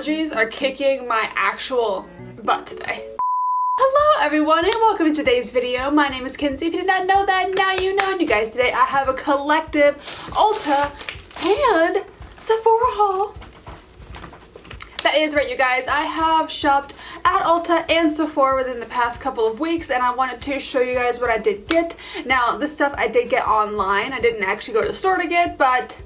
allergies are kicking my actual butt today. Hello everyone and welcome to today's video. My name is Kenzie. If you did not know that, now you know. And you guys, today I have a collective Ulta and Sephora haul. That is right, you guys. I have shopped at Ulta and Sephora within the past couple of weeks, and I wanted to show you guys what I did get. Now, this stuff I did get online. I didn't actually go to the store to get, but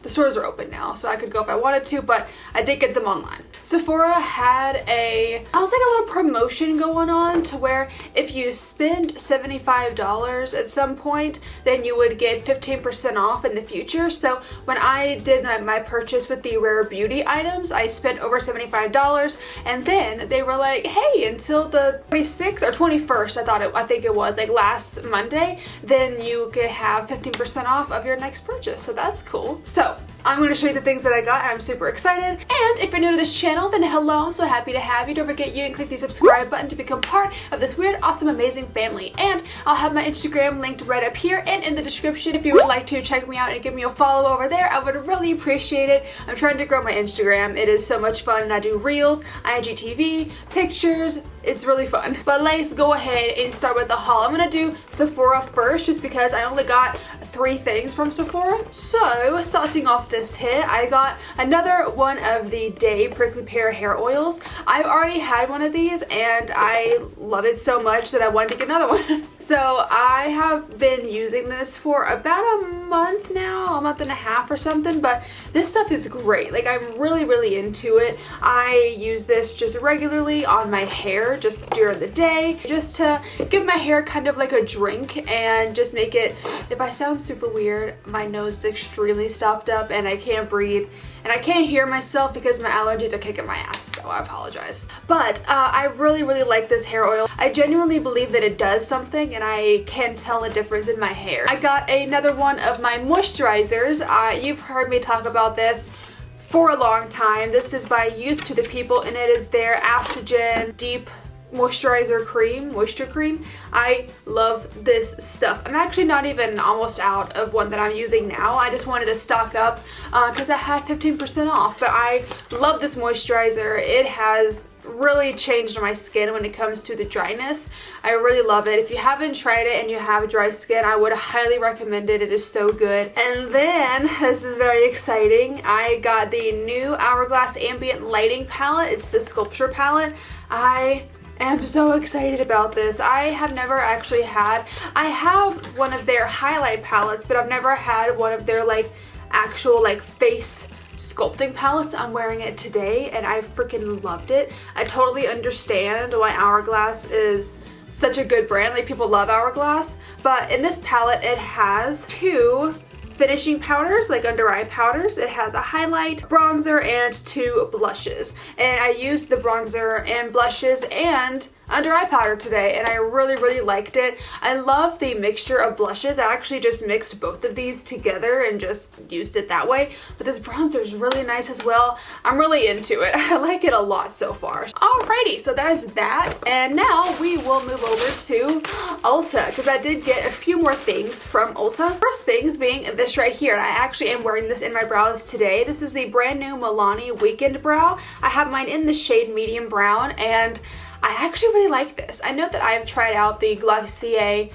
the stores are open now, so I could go if I wanted to, but I did get them online. Sephora had a little promotion going on to where if you spend $75 at some point, then you would get 15% off in the future. So when I did my purchase with the Rare Beauty items, I spent over $75, and then they were like, hey, until the 26th or 21st, I think it was, like last Monday, then you could have 15% off of your next purchase. So that's cool. So I'm going to show you the things that I got, and I'm super excited. And if you're new to this channel, then hello, I'm so happy to have you. Don't forget you can click the subscribe button to become part of this weird, awesome, amazing family. And I'll have my Instagram linked right up here and in the description. If you would like to check me out and give me a follow over there, I would really appreciate it. I'm trying to grow my Instagram. It is so much fun, and I do reels, IGTV, pictures. It's really fun. But let's go ahead and start with the haul. I'm going to do Sephora first just because I only got 3 things from Sephora. So starting off this hit, I got another one of the Day Prickly Pear hair oils. I've already had one of these and I love it so much that I wanted to get another one. So I have been using this for about a month now, a month and a half or something, but this stuff is great. Like, I'm really into it. I use this just regularly on my hair just during the day, just to give my hair kind of like a drink and just make it, if I sound super weird, my nose is extremely stopped up and I can't breathe and I can't hear myself because my allergies are kicking my ass, so I apologize. But I really like this hair oil. I genuinely believe that it does something, and I can tell a difference in my hair. I got another one of my moisturizers. You've heard me talk about this for a long time. This is by Youth to the People, and it is their Aftergen Deep Moisture Cream. I love this stuff. I'm actually not even almost out of one that I'm using now. I just wanted to stock up because I had 15% off, but I love this moisturizer. It has really changed my skin when it comes to the dryness. I really love it. If you haven't tried it and you have dry skin, I would highly recommend it. It is so good. And then, this is very exciting, I got the new Hourglass Ambient Lighting Palette. It's the Sculpture palette. I am so excited about this. I have never actually had, I have one of their highlight palettes, but I've never had one of their like actual like face sculpting palettes. I'm wearing it today and I freaking loved it. I totally understand why Hourglass is such a good brand. Like, people love Hourglass, but in this palette it has 2 finishing powders, like under eye powders. It has a highlight, bronzer, and 2 blushes. And I used the bronzer and blushes and under eye powder today, and I really liked it. I love the mixture of blushes. I actually just mixed both of these together and just used it that way. But this bronzer is really nice as well. I'm really into it. I like it a lot so far. Alrighty, so that is that. And now we will move over to Ulta because I did get a few more things from Ulta. First things being this right here. And I actually am wearing this in my brows today. This is the brand new Milani Weekend Brow. I have mine in the shade medium brown, and I actually really like this. I know that I've tried out the Glossier,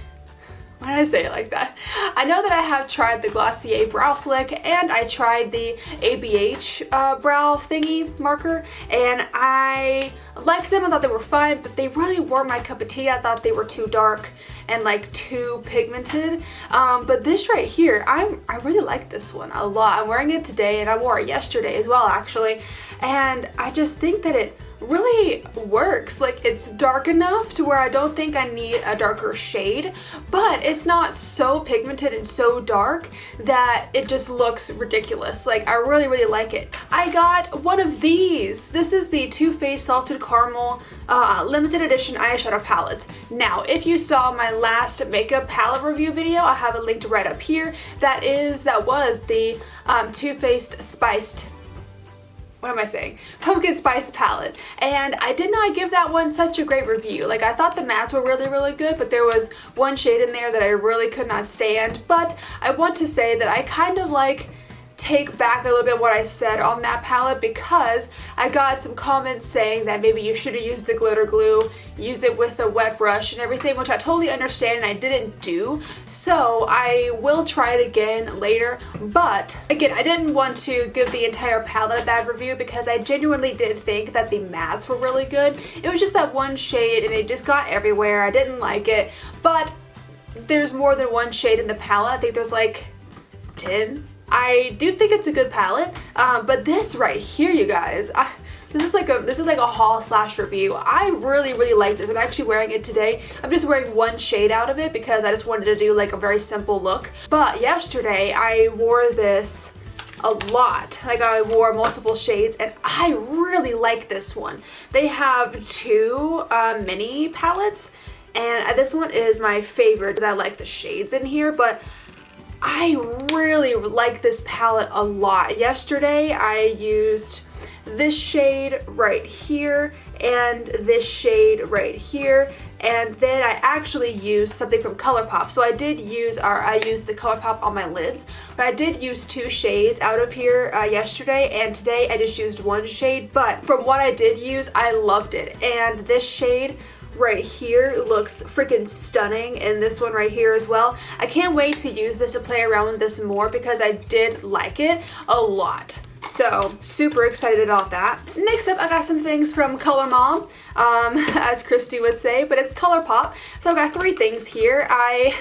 why did I say it like that? I know that I have tried the Glossier Brow Flick, and I tried the ABH brow thingy marker, and I liked them. I thought they were fine, but they really weren't my cup of tea. I thought they were too dark and like too pigmented. But this right here, I really like this one a lot. I'm wearing it today, and I wore it yesterday as well actually, and I just think that it really works. Like, it's dark enough to where I don't think I need a darker shade, but it's not so pigmented and so dark that it just looks ridiculous. Like, I really like it. I got one of these. This is the Toofaced Salted Caramel limited edition eyeshadow palettes. Now, if you saw my last makeup palette review video, I have it linked right up here. That was the Toofaced Spiced, what am I saying? Pumpkin Spice palette. And I did not give that one such a great review. Like, I thought the mattes were really good, but there was one shade in there that I really could not stand. But I want to say that I kind of like take back a little bit what I said on that palette because I got some comments saying that maybe you should have used the glitter glue, use it with a wet brush and everything, which I totally understand and I didn't do. So I will try it again later. But again, I didn't want to give the entire palette a bad review because I genuinely did think that the mattes were really good. It was just that one shade and it just got everywhere. I didn't like it, but there's more than one shade in the palette. I think there's like 10. I do think it's a good palette, but this right here, you guys, this is like a haul slash review. I really like this. I'm actually wearing it today. I'm just wearing one shade out of it because I just wanted to do like a very simple look. But yesterday I wore this a lot. Like I wore multiple shades and I really like this one. They have two mini palettes and this one is my favorite because I like the shades in here, but I really like this palette a lot. Yesterday I used this shade right here and this shade right here, and then I actually used something from ColourPop. So I used the ColourPop on my lids, but I did use two shades out of here yesterday, and today I just used one shade, but from what I did use, I loved it. And this shade right here looks freaking stunning, and this one right here as well. I can't wait to use this to play around with this more because I did like it a lot. So super excited about that. Next up, I got some things from Color Mom, as Christy would say, but it's ColourPop. So I got three things here. I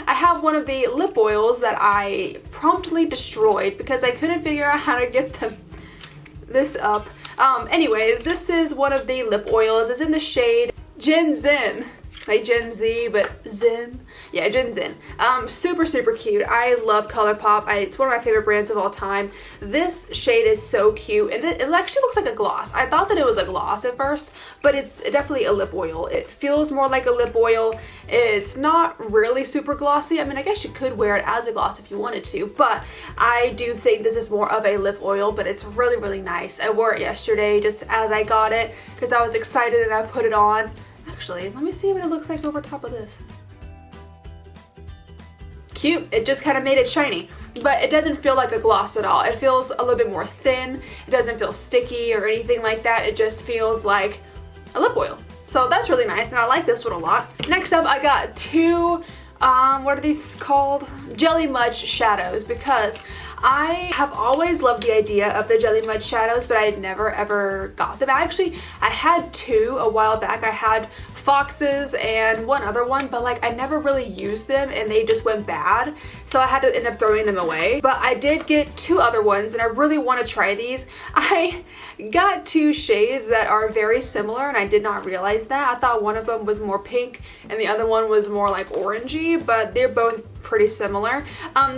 have one of the lip oils that I promptly destroyed because I couldn't figure out how to get this up. Anyways, this is one of the lip oils. It's in the shade Gen Zen, like Gen Z, but Zen. Yeah, Gen Zen. Super cute. I love ColourPop. It's one of my favorite brands of all time. This shade is so cute, and it actually looks like a gloss. I thought that it was a gloss at first, but it's definitely a lip oil. It feels more like a lip oil. It's not really super glossy. I mean, I guess you could wear it as a gloss if you wanted to, but I do think this is more of a lip oil, but it's really nice. I wore it yesterday just as I got it because I was excited and I put it on. Actually, let me see what it looks like over top of this. Cute. It just kind of made it shiny, but it doesn't feel like a gloss at all. It feels a little bit more thin. It doesn't feel sticky or anything like that. It just feels like a lip oil. So that's really nice, and I like this one a lot. Next up, I got two, what are these called? Jelly Mud shadows, because I have always loved the idea of the Jelly Mud shadows, but I had never ever got them. Actually, I had two a while back. I had Fox's and one other one, but like I never really used them and they just went bad, so I had to end up throwing them away. But I did get two other ones and I really want to try these. I got two shades that are very similar and I did not realize that. I thought one of them was more pink and the other one was more like orangey, but they're both pretty similar.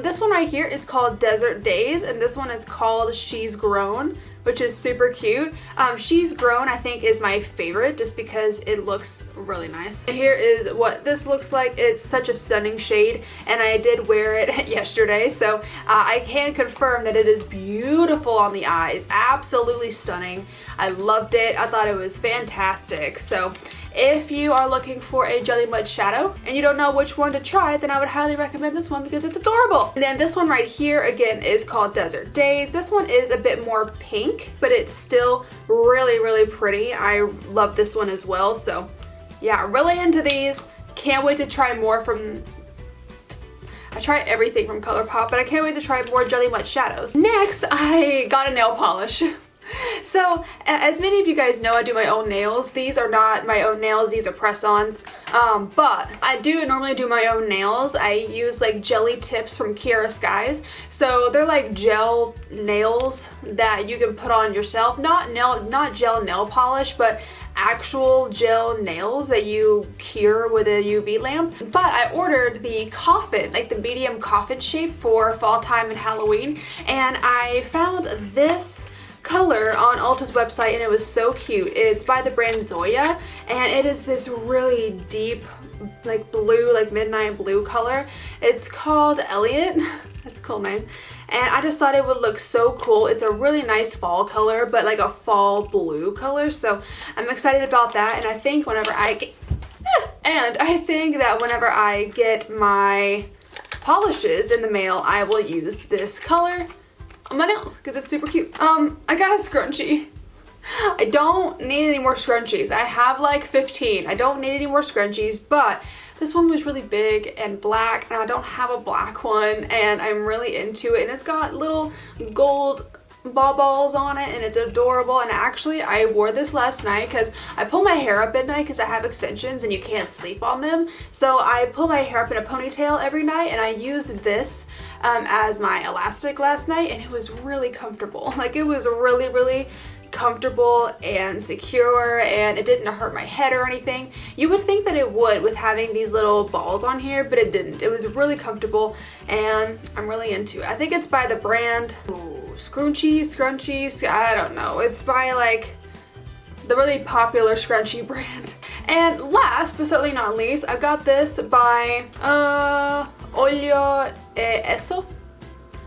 This one right here is called Desert Days and this one is called She's Grown, which is super cute. She's Grown I think is my favorite just because it looks really nice. Here is what this looks like. It's such a stunning shade and I did wear it yesterday, so I can confirm that it is beautiful on the eyes. Absolutely stunning. I loved it. I thought it was fantastic. So if you are looking for a Jelly Mud shadow and you don't know which one to try, then I would highly recommend this one because it's adorable. And then this one right here again is called Desert Days. This one is a bit more pink, but it's still really pretty. I love this one as well. So yeah, really into these. Can't wait to try more from... I try everything from ColourPop, but I can't wait to try more Jelly Mud shadows. Next, I got a nail polish. So, as many of you guys know, I do my own nails. These are not my own nails, these are press-ons, but I do normally do my own nails. I use like jelly tips from Kiara Skies. So they're like gel nails that you can put on yourself. Not gel nail polish, but actual gel nails that you cure with a UV lamp. But I ordered the coffin, like the medium coffin shape for fall time and Halloween, and I found this color on Ulta's website and it was so cute. It's by the brand Zoya and it is this really deep like blue, like midnight blue color. It's called Elliot. That's a cool name. And I just thought it would look so cool. It's a really nice fall color, but like a fall blue color. So I'm excited about that, and I think whenever I get my polishes in the mail, I will use this color on my nails because it's super cute. I got a scrunchie. I don't need any more scrunchies. I have like 15. I don't need any more scrunchies, but this one was really big and black, and I don't have a black one, and I'm really into it. And it's got little gold balls on it, and it's adorable. And actually, I wore this last night because I pull my hair up at night because I have extensions and you can't sleep on them. So I pull my hair up in a ponytail every night, and I used this as my elastic last night, and it was really comfortable. Like, it was really comfortable and secure, and it didn't hurt my head or anything. You would think that it would with having these little balls on here, but it didn't. It was really comfortable, and I'm really into it. I think it's by the brand Scrunchies, I don't know. It's by like the really popular scrunchie brand. And last but certainly not least, I got this by Olio e Eso.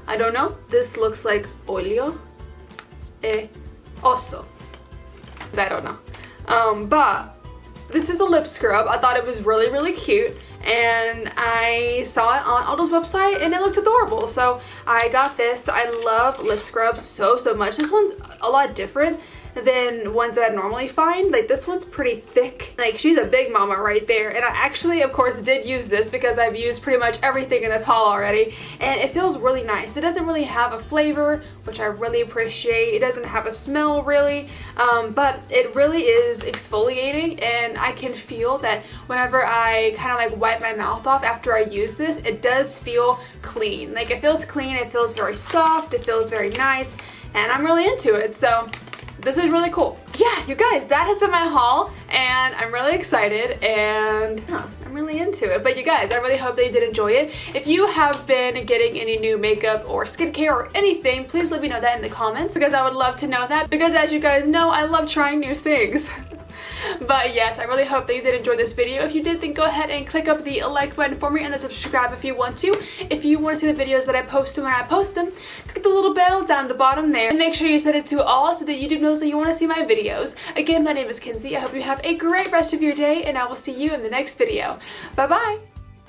I don't know. This looks like Olio e Oso. I don't know. But this is a lip scrub. I thought it was really cute, and I saw it on Ulta's website and it looked adorable, so I got this. I love lip scrubs so much. This one's a lot different than ones that I normally find. Like, this one's pretty thick. Like, she's a big mama right there. And I actually, of course, did use this because I've used pretty much everything in this haul already, and it feels really nice. It doesn't really have a flavor, which I really appreciate. It doesn't have a smell really, but it really is exfoliating, and I can feel that whenever I kind of like wipe my mouth off after I use this, it does feel clean. Like, it feels clean, it feels very soft, it feels very nice, and I'm really into it. So this is really cool. Yeah, you guys, that has been my haul, and I'm really excited, and I'm really into it. But you guys, I really hope that you did enjoy it. If you have been getting any new makeup or skincare or anything, please let me know that in the comments, because I would love to know that, because as you guys know, I love trying new things. But yes, I really hope that you did enjoy this video. If you did, then go ahead and click up the like button for me, and then subscribe if you want to. If you want to see the videos that I post when I post them, click the little bell down the bottom there, and make sure you set it to all so that YouTube knows that you want to see my videos. Again, my name is Kenzie. I hope you have a great rest of your day, and I will see you in the next video. Bye bye!